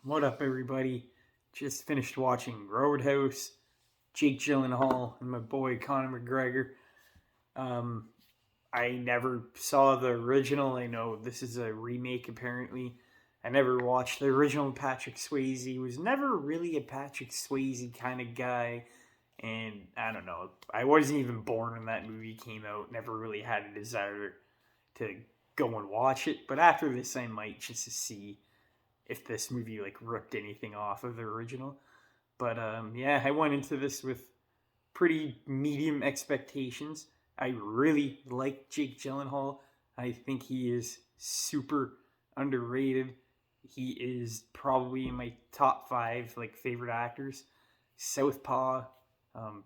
What up, everybody? Just finished watching Roadhouse, Jake Gyllenhaal, and my boy Conor McGregor. Um, I never saw the original. I know this is a remake, apparently. I never watched the original. Patrick Swayze was never really a Patrick Swayze kind of guy. And I don't know. I wasn't even born when that movie came out. Never really had a desire to go and watch it. But after this, I might just to see if this movie like ripped anything off of the original. But yeah, I went into this with pretty medium expectations. I really like Jake Gyllenhaal. I think he is super underrated. He is probably in my top five like favorite actors. Southpaw,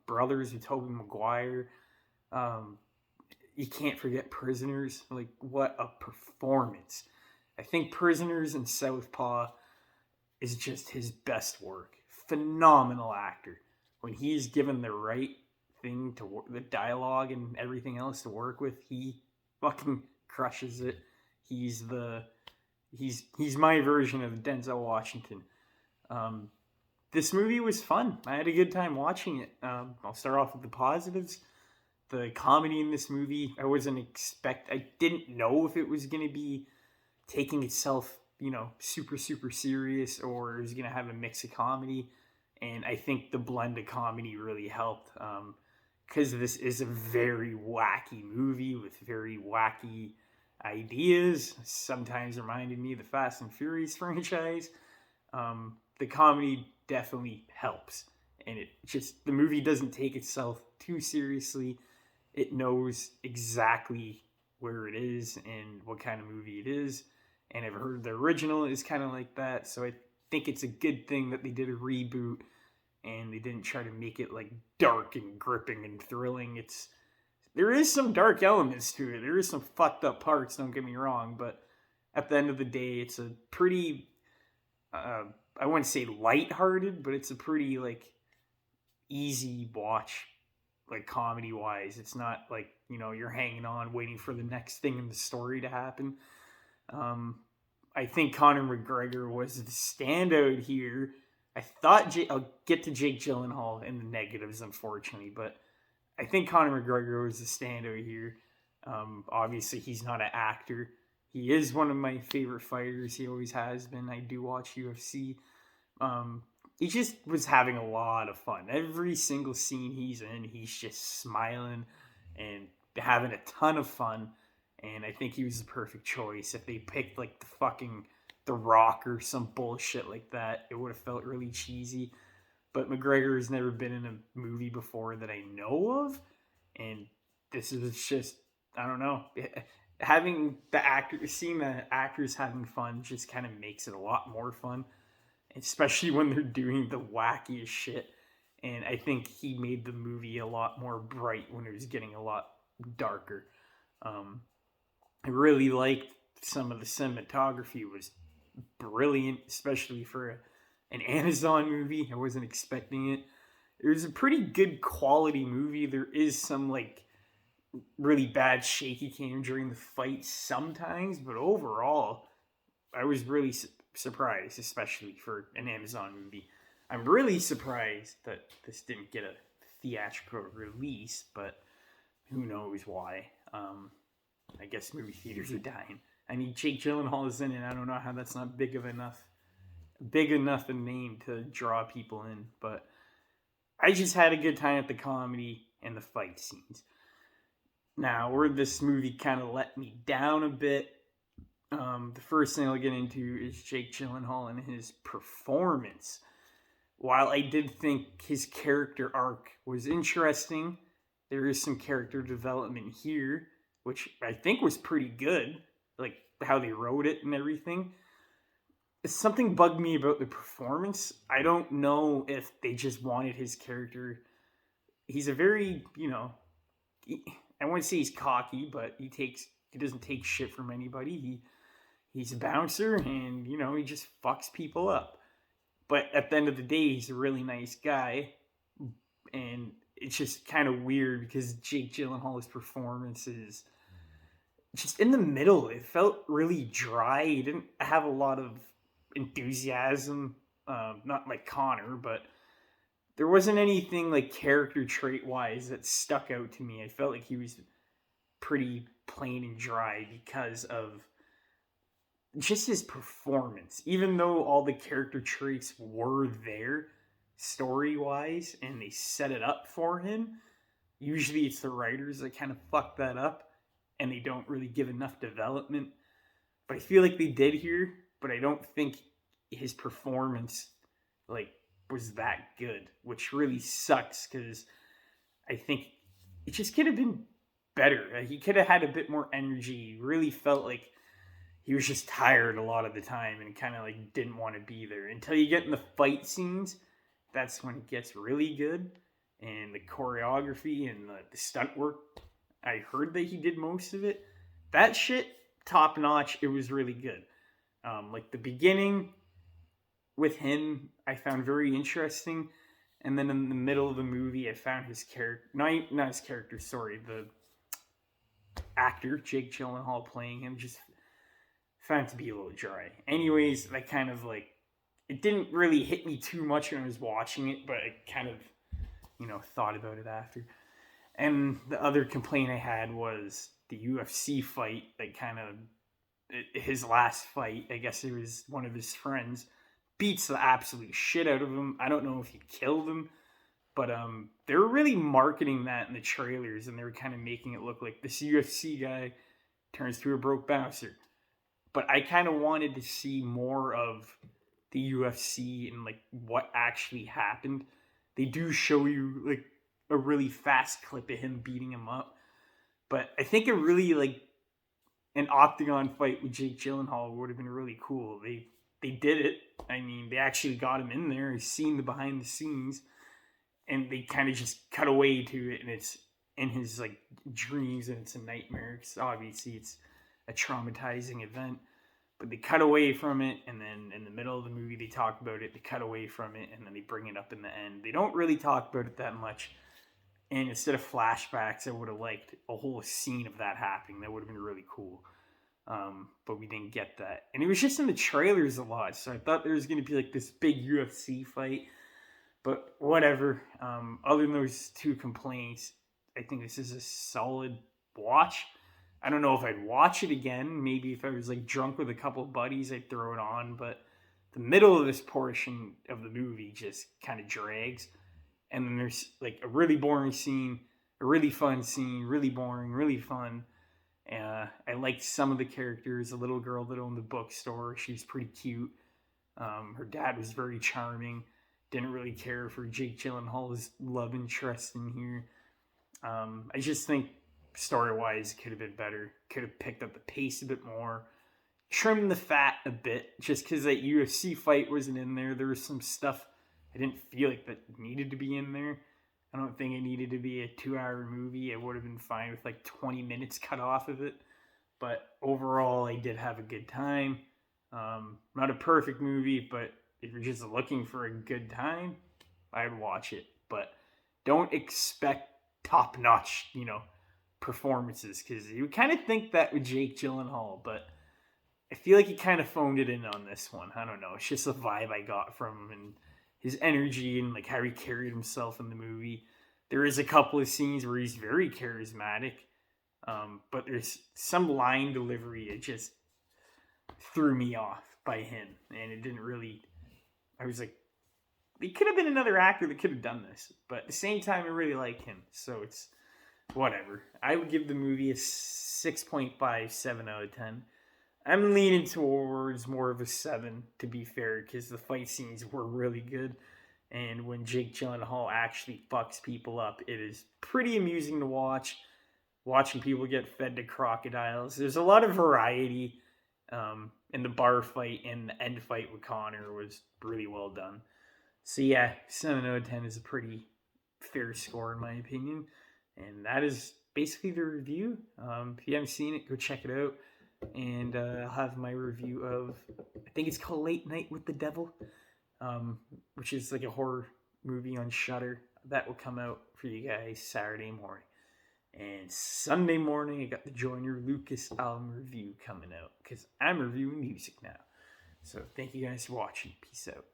Brothers with Tobey Maguire. Um, you can't forget Prisoners. Like what a performance! I think Prisoners and Southpaw is just his best work. Phenomenal actor. When he's given the right thing to work, the dialogue and everything else to work with, he fucking crushes it. He's the he's my version of Denzel Washington. Um, this movie was fun. I had a good time watching it. I'll start off with the positives. The comedy in this movie, I didn't know if it was gonna be taking itself, super serious, or is going to have a mix of comedy. And I think the blend of comedy really helped, because this is a very wacky movie with very wacky ideas. Sometimes reminded me of the Fast and Furious franchise. The comedy definitely helps, and the movie doesn't take itself too seriously. It knows exactly where it is and what kind of movie it is, and I've heard the original is kind of like that. So I think it's a good thing that they did a reboot and they didn't try to make it like dark and gripping and thrilling. There is some dark elements to it. There is some fucked up parts. Don't get me wrong, but at the end of the day, it's a pretty uh, I wouldn't say lighthearted, but it's a pretty like easy watch, like comedy wise. It's not like you're hanging on waiting for the next thing in the story to happen. Um, I think Conor McGregor was the standout here. I'll get to Jake Gyllenhaal and the negatives, unfortunately, but I think Conor McGregor was the standout here. Obviously, he's not an actor. He is one of my favorite fighters. He always has been. I do watch UFC. Um, he just was having a lot of fun. Every single scene he's in, he's just smiling and having a ton of fun. And I think he was the perfect choice. If they picked like The Rock or some bullshit like that, it would have felt really cheesy. But McGregor has never been in a movie before that I know of, and this is just, I don't know, having seeing the actors having fun just kind of makes it a lot more fun, especially when they're doing the wackiest shit. And I think he made the movie a lot more bright when it was getting a lot darker. Um, I really liked some of the cinematography was brilliant, especially for an Amazon movie. I wasn't expecting it. It was a pretty good quality movie. There is some like really bad shaky cam during the fight sometimes, but overall, I was really surprised, especially for an Amazon movie. I'm really surprised that this didn't get a theatrical release, but who knows why. I guess movie theaters are dying. I mean, Jake Gyllenhaal is in it. I don't know how that's not big enough a name to draw people in. But I just had a good time at the comedy and the fight scenes. Now, where this movie kind of let me down a bit, the first thing I'll get into is Jake Gyllenhaal and his performance. While I did think his character arc was interesting, there is some character development here, which I think was pretty good, like how they wrote it and everything. Something bugged me about the performance. I don't know if they just wanted his character. He's a very, I wouldn't say he's cocky, but he doesn't take shit from anybody. He's a bouncer, and he just fucks people up. But at the end of the day, he's a really nice guy, and it's just kind of weird because Jake Gyllenhaal's performance is just in the middle. It felt really dry. He didn't have a lot of enthusiasm. Not like Connor, but there wasn't anything like character trait wise that stuck out to me. I felt like he was pretty plain and dry because of just his performance. Even though all the character traits were there story wise and they set it up for him, usually it's the writers that kind of fuck that up and they don't really give enough development. But I feel like they did here, but I don't think his performance like was that good, which really sucks because I think it just could have been better. He could have had a bit more energy. Really felt like he was just tired a lot of the time and kind of like didn't want to be there until you get in the fight scenes. That's when it gets really good, and the choreography and the stunt work. I heard that he did most of it. That shit, top notch. It was really good. Like the beginning with him, I found very interesting, and then in the middle of the movie, I found his character, not his character, sorry, the actor Jake Gyllenhaal playing him, just found to be a little dry. Anyways, that kind of like it didn't really hit me too much when I was watching it, but I kind of thought about it after. And the other complaint I had was the UFC fight. That kind of his last fight. I guess it was one of his friends beats the absolute shit out of him. I don't know if he killed him, but they were really marketing that in the trailers, and they were kind of making it look like this UFC guy turns to a broke bouncer. But I kind of wanted to see more of the UFC and like what actually happened. They do show you like a really fast clip of him beating him up, but I think a really like an octagon fight with Jake Gyllenhaal would have been really cool. They did it. I mean, they actually got him in there. He's seen the behind the scenes, and they kind of just cut away to it, and it's in his like dreams, and it's a nightmare. Because obviously, it's a traumatizing event. But they cut away from it, and then in the middle of the movie, they talk about it. They cut away from it, and then they bring it up in the end. They don't really talk about it that much. And instead of flashbacks, I would have liked a whole scene of that happening. That would have been really cool. But we didn't get that. And it was just in the trailers a lot. So I thought there was going to be like this big UFC fight. But whatever. Other than those two complaints, I think this is a solid watch. I don't know if I'd watch it again. Maybe if I was like drunk with a couple of buddies, I'd throw it on. But the middle of this portion of the movie just kind of drags. And then there's like a really boring scene, a really fun scene, really boring, really fun. I liked some of the characters. A little girl that owned the bookstore, she was pretty cute. Her dad was very charming. Didn't really care for Jake Gyllenhaal's love interest in here. I just think story-wise, it could have been better. Could have picked up the pace a bit more. Trimmed the fat a bit, just because that UFC fight wasn't in there. There was some stuff I didn't feel like that needed to be in there. I don't think it needed to be a 2-hour movie. I would have been fine with like 20 minutes cut off of it. But overall, I did have a good time. Not a perfect movie, but if you're just looking for a good time, I'd watch it. But don't expect top-notch, performances, because you kind of think that with Jake Gyllenhaal, but I feel like he kind of phoned it in on this one. I don't know. It's just the vibe I got from him and his energy and like how he carried himself in the movie. There is a couple of scenes where he's very charismatic, but there's some line delivery that just threw me off by him, and it didn't really. I was like, he could have been another actor that could have done this, but at the same time, I really like him, so it's whatever. I would give the movie a 6.57 out of 10. I'm leaning towards more of a 7, to be fair, because the fight scenes were really good. And when Jake Gyllenhaal actually fucks people up, it is pretty amusing to watch. Watching people get fed to crocodiles. There's a lot of variety in the bar fight, and the end fight with Connor was really well done. So yeah, 7 out of 10 is a pretty fair score in my opinion. And that is basically the review. If you haven't seen it, go check it out. And I'll have my review of, I think it's called Late Night with the Devil, which is like a horror movie on Shudder. That will come out for you guys Saturday morning. And Sunday morning, I got the Joyner Lucas album review coming out, because I'm reviewing music now. So thank you guys for watching. Peace out.